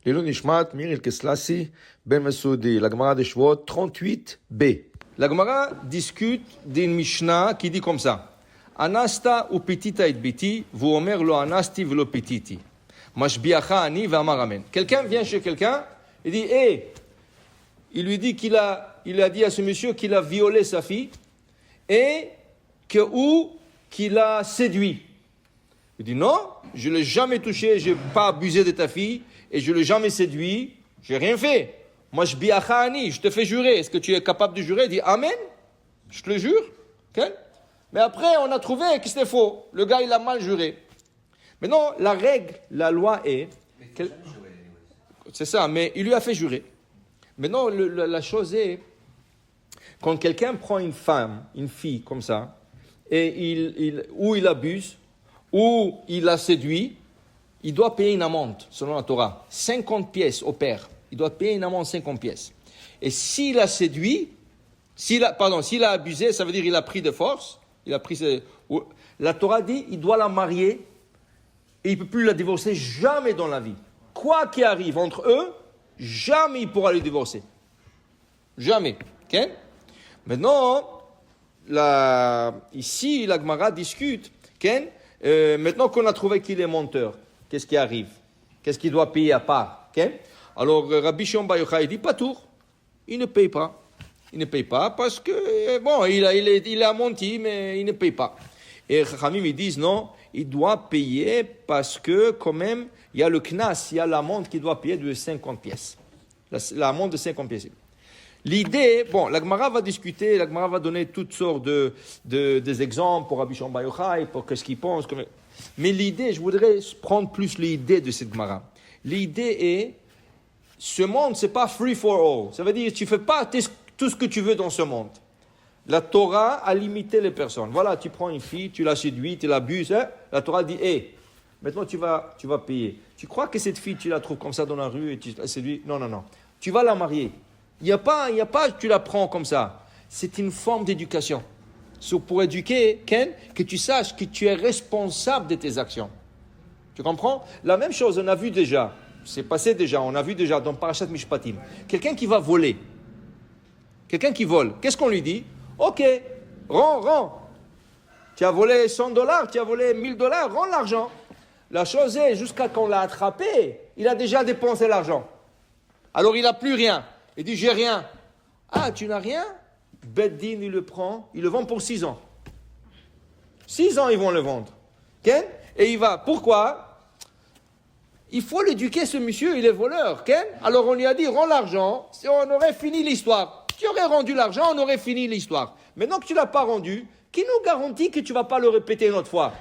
Lilo Nishmat, Mir Keslassi, Ben Mesoudi, la Gemara de Shvot 38b. La Gemara discute d'une Mishnah qui dit comme ça. Anasta ou petita et biti, vous omer lo anasti velo petiti. Mashbiacha ani v'amar amen. Quelqu'un vient chez quelqu'un et dit, il lui dit qu'il a dit à ce monsieur qu'il a violé sa fille et qu'il a séduit. Il dit non, je ne l'ai jamais touché, je n'ai pas abusé de ta fille et je ne l'ai jamais séduit, je n'ai rien fait. Moi, je te fais jurer. Est-ce que tu es capable de jurer? Il dit amen, je te le jure. Okay? Mais après, on a trouvé que c'était faux. Le gars, il a mal juré. Maintenant, la règle, la loi est... C'est ça, mais il lui a fait jurer. Maintenant, la chose est, quand quelqu'un prend une femme, une fille comme ça, et ou il abuse, ou il la séduit, il doit payer une amende, selon la Torah. 50 pièces au père. Il doit payer une amende 50 pièces. Et s'il a séduit, s'il a abusé, ça veut dire qu'il a pris de force, la Torah dit, il doit la marier, et il ne peut plus la divorcer jamais dans la vie. Quoi qu'il arrive entre eux, jamais il pourra le divorcer. Jamais. Okay? Maintenant, ici, la Gemara discute. Okay? Maintenant qu'on a trouvé qu'il est menteur, qu'est-ce qui arrive? Qu'est-ce qu'il doit payer à part? Okay? Alors, Rabbi Shimon Bar Yochai dit pas tour. Il ne paye pas. Il ne paye pas parce que, bon, il a menti, mais il ne paye pas. Et Chachamim, ils disent non, il doit payer parce que, quand même, il y a le knas, il y a l'amende qu'il doit payer de 50 pièces. L'amende de 50 pièces. L'idée, bon, la Gemara va discuter, la Gemara va donner toutes sortes des exemples pour Rabbi Shimon Bar Yochai, pour qu'est-ce qu'il pense. Mais l'idée, je voudrais prendre plus l'idée de cette Gemara. L'idée est, ce monde, c'est pas free for all. Ça veut dire, tu fais pas tout ce que tu veux dans ce monde. La Torah a limité les personnes. Voilà, tu prends une fille, tu la séduis, tu l'abuses. Hein? La Torah dit, maintenant tu vas payer. Tu crois que cette fille, tu la trouves comme ça dans la rue et tu la séduis? Non. Tu vas la marier. Il n'y a pas, tu la prends comme ça. C'est une forme d'éducation. C'est pour éduquer, Ken, que tu saches que tu es responsable de tes actions. Tu comprends? La même chose, on a vu déjà. C'est passé déjà, on a vu déjà dans Parashat Mishpatim. Quelqu'un qui va voler. Quelqu'un qui vole. Qu'est-ce qu'on lui dit? Ok, rends. Tu as volé $100, tu as volé $1000, rends l'argent. La chose est, jusqu'à qu'on l'a attrapé, il a déjà dépensé l'argent. Alors il n'a plus rien. Il dit, j'ai rien. Ah, tu n'as rien? Beddin, il le prend, il le vend pour 6 ans. 6 ans, ils vont le vendre. Okay? Et il va. Pourquoi? Il faut l'éduquer, ce monsieur, il est voleur. Okay? Alors on lui a dit, rends l'argent, on aurait fini l'histoire. Tu aurais rendu l'argent, on aurait fini l'histoire. Maintenant que tu ne l'as pas rendu, qui nous garantit que tu ne vas pas le répéter une autre fois?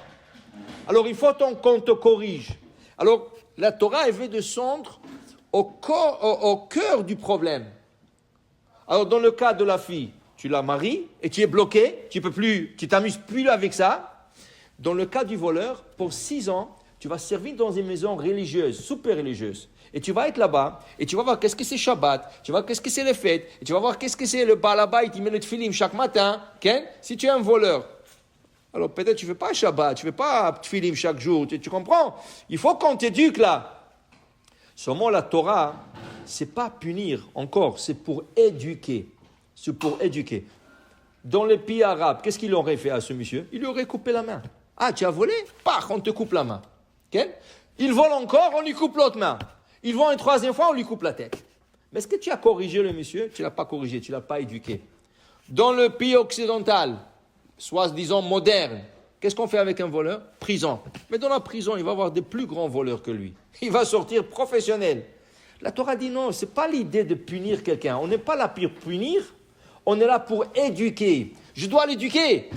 Alors il faut qu'on te corrige. Alors la Torah, elle veut descendre au cœur du problème. Alors dans le cas de la fille, tu la maries et tu es bloqué, tu t'amuses plus avec ça. Dans le cas du voleur, pour 6 ans, tu vas servir dans une maison religieuse, super religieuse. Et tu vas être là-bas, et tu vas voir qu'est-ce que c'est Shabbat, tu vas voir qu'est-ce que c'est les fêtes, et tu vas voir qu'est-ce que c'est le Balabait, il met le tfilim chaque matin. Okay? Si tu es un voleur, alors peut-être tu ne fais pas Shabbat, tu ne fais pas tfilim chaque jour, tu comprends? Il faut qu'on t'éduque là. Seulement la Torah, ce n'est pas punir encore, c'est pour éduquer. C'est pour éduquer. Dans les pays arabes, qu'est-ce qu'il aurait fait à ce monsieur? Il lui aurait coupé la main. Ah, tu as volé? Paf, on te coupe la main. Okay? Il vole encore, on lui coupe l'autre main. Il vend une 3e fois, on lui coupe la tête. Mais est-ce que tu as corrigé le monsieur? Tu ne l'as pas corrigé, tu ne l'as pas éduqué. Dans le pays occidental, soit disons moderne, qu'est-ce qu'on fait avec un voleur? Prison. Mais dans la prison, il va y avoir des plus grands voleurs que lui. Il va sortir professionnel. La Torah dit non, ce n'est pas l'idée de punir quelqu'un. On n'est pas là pour punir, on est là pour éduquer. Je dois l'éduquer.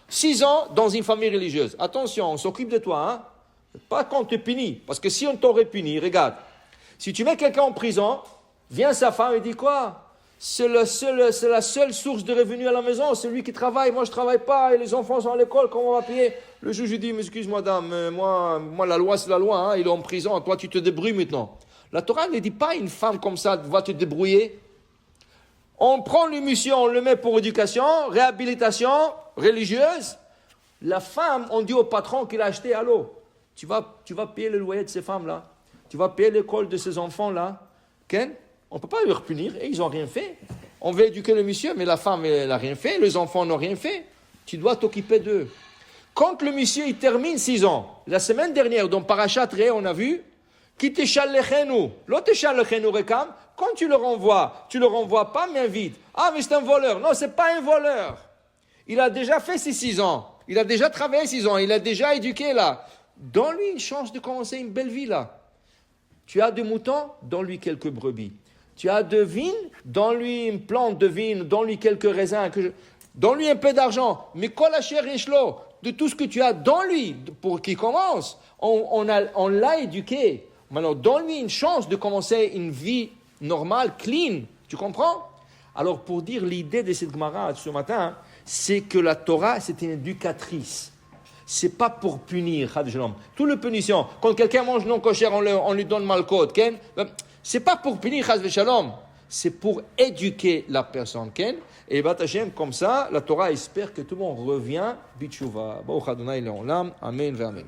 6 ans dans une famille religieuse. Attention, on s'occupe de toi, hein? Pas qu'on te punit. Parce que si on t'aurait puni, regarde, si tu mets quelqu'un en prison, vient sa femme et dit quoi? C'est la seule source de revenus à la maison, c'est lui qui travaille, moi je ne travaille pas, et les enfants sont à l'école, comment on va payer? Le juge dit, mais excuse-moi dame, moi la loi c'est la loi, hein, il est en prison, toi tu te débrouilles maintenant. La Torah ne dit pas une femme comme ça va te débrouiller. On prend le monsieur, on le met pour éducation, réhabilitation religieuse. La femme, on dit au patron qu'il a acheté, allô, tu vas payer le loyer de ces femmes-là. tu vas payer l'école de ces enfants-là. Ken, on ne peut pas leur punir, et ils n'ont rien fait. On veut éduquer le monsieur, mais la femme, elle n'a rien fait, les enfants n'ont rien fait. Tu dois t'occuper d'eux. Quand le monsieur, il termine 6 ans, la semaine dernière, dans Parashat Ré, on a vu, qui t'échalechenu, l'autre échalechenu rekam, quand tu le renvoies pas main vide. Ah, mais c'est un voleur. Non, c'est pas un voleur. Il a déjà fait ses 6 ans. Il a déjà travaillé 6 ans. Il a déjà éduqué là. Donne-lui une chance de commencer une belle vie là. Tu as des moutons, donne-lui quelques brebis. Tu as de vignes, donne-lui une plante de vigne, donne-lui quelques raisins. Donne-lui un peu d'argent. Mais kolacher richlo, de tout ce que tu as, donne-lui pour qu'il commence. On l'a éduqué. Maintenant, donne-lui une chance de commencer une vie normale, clean. Tu comprends? Alors, pour dire l'idée de cette Gemara ce matin, c'est que la Torah, c'est une éducatrice. C'est pas pour punir, tout le punition. Quand quelqu'un mange non kosher, on lui donne malkot, ken? C'est pas pour punir, shalom. C'est pour éduquer la personne, ken? Et bat Hashem, comme ça, la Torah espère que tout le monde revient, bitchouva. Baruch Adonai le'olam, amen, amen.